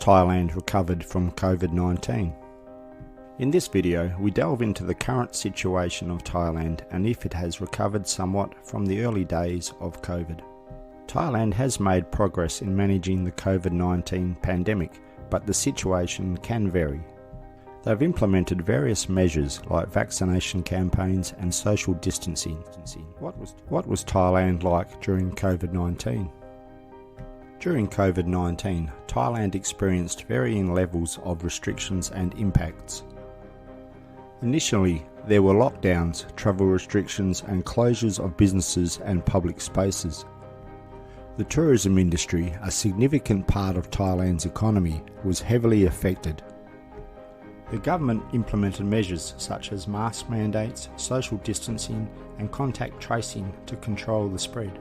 Thailand recovered from COVID-19? In this video, we delve into the current situation of Thailand and if it has recovered somewhat from the early days of COVID. Thailand has made progress in managing the COVID-19 pandemic, but the situation can vary. They've implemented various measures like vaccination campaigns and social distancing. What was Thailand like during COVID-19? During COVID-19, Thailand experienced varying levels of restrictions and impacts. Initially, there were lockdowns, travel restrictions and closures of businesses and public spaces. The tourism industry, a significant part of Thailand's economy, was heavily affected. The government implemented measures such as mask mandates, social distancing and contact tracing to control the spread.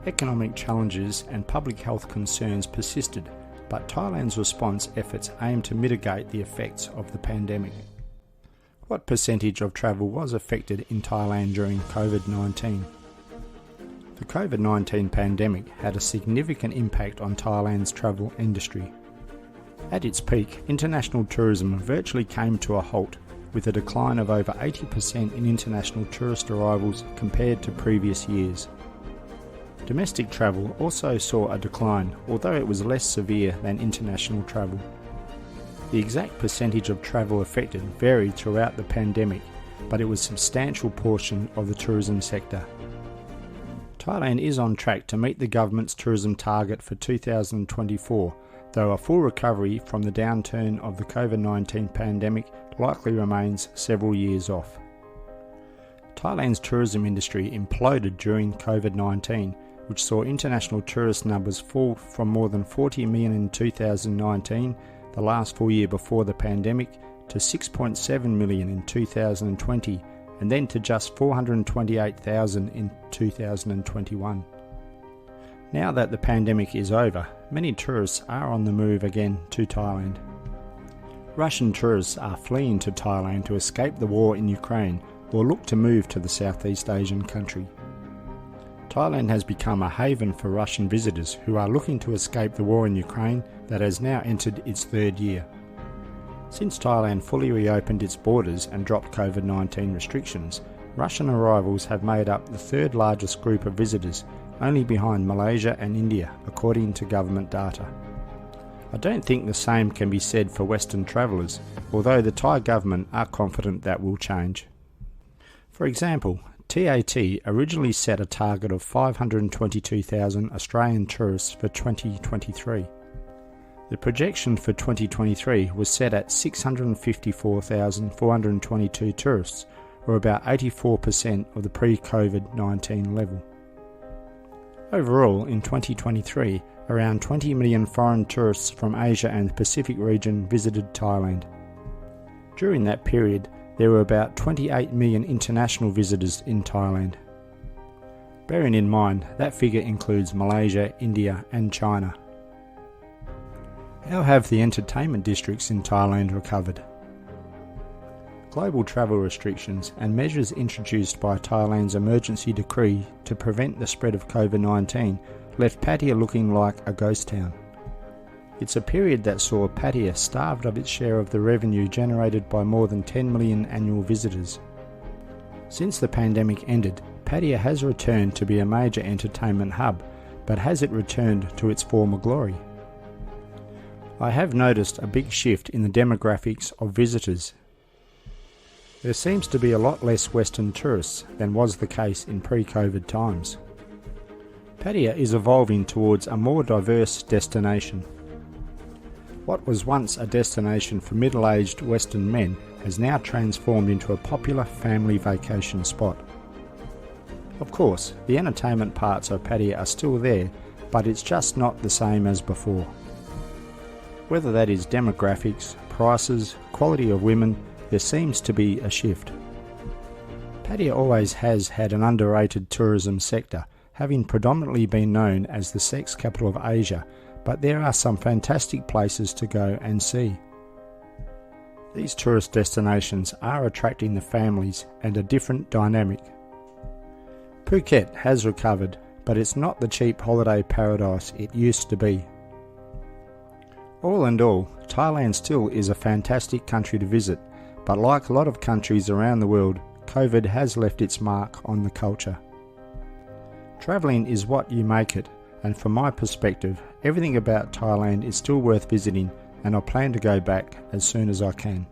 Economic challenges and public health concerns persisted, but Thailand's response efforts aimed to mitigate the effects of the pandemic. What percentage of travel was affected in Thailand during COVID-19? The COVID-19 pandemic had a significant impact on Thailand's travel industry. At its peak, international tourism virtually came to a halt, with a decline of over 80% in international tourist arrivals compared to previous years. Domestic travel also saw a decline, although it was less severe than international travel. The exact percentage of travel affected varied throughout the pandemic, but it was a substantial portion of the tourism sector. Thailand is on track to meet the government's tourism target for 2024, though a full recovery from the downturn of the COVID-19 pandemic likely remains several years off. Thailand's tourism industry imploded during COVID-19, which saw international tourist numbers fall from more than 40 million in 2019, the last full year before the pandemic, to 6.7 million in 2020, and then to just 428,000 in 2021. Now that the pandemic is over, many tourists are on the move again to Thailand. Russian tourists are fleeing to Thailand to escape the war in Ukraine or look to move to the Southeast Asian country. Thailand has become a haven for Russian visitors who are looking to escape the war in Ukraine that has now entered its third year. Since Thailand fully reopened its borders and dropped COVID-19 restrictions, Russian arrivals have made up the third largest group of visitors, only behind Malaysia and India, according to government data. I don't think the same can be said for Western travellers, although the Thai government are confident that will change. For example, TAT originally set a target of 522,000 Australian tourists for 2023. The projection for 2023 was set at 654,422 tourists, or about 84% of the pre-COVID-19 level. Overall, in 2023, around 20 million foreign tourists from Asia and the Pacific region visited Thailand. During that period, there were about 28 million international visitors in Thailand. Bearing in mind, that figure includes Malaysia, India and China. How have the entertainment districts in Thailand recovered? Global travel restrictions and measures introduced by Thailand's emergency decree to prevent the spread of COVID-19 left Pattaya looking like a ghost town. It's a period that saw Pattaya starved of its share of the revenue generated by more than 10 million annual visitors. Since the pandemic ended, Pattaya has returned to be a major entertainment hub, but has it returned to its former glory? I have noticed a big shift in the demographics of visitors. There seems to be a lot less Western tourists than was the case in pre-COVID times. Pattaya is evolving towards a more diverse destination. What was once a destination for middle-aged Western men has now transformed into a popular family vacation spot. Of course, the entertainment parts of Pattaya are still there, but it's just not the same as before. Whether that is demographics, prices, quality of women, there seems to be a shift. Pattaya always has had an underrated tourism sector, having predominantly been known as the sex capital of Asia, but there are some fantastic places to go and see. These tourist destinations are attracting the families and a different dynamic. Phuket has recovered, but it's not the cheap holiday paradise it used to be. All in all, Thailand still is a fantastic country to visit, but like a lot of countries around the world, COVID has left its mark on the culture. Travelling is what you make it, and from my perspective, everything about Thailand is still worth visiting, and I plan to go back as soon as I can.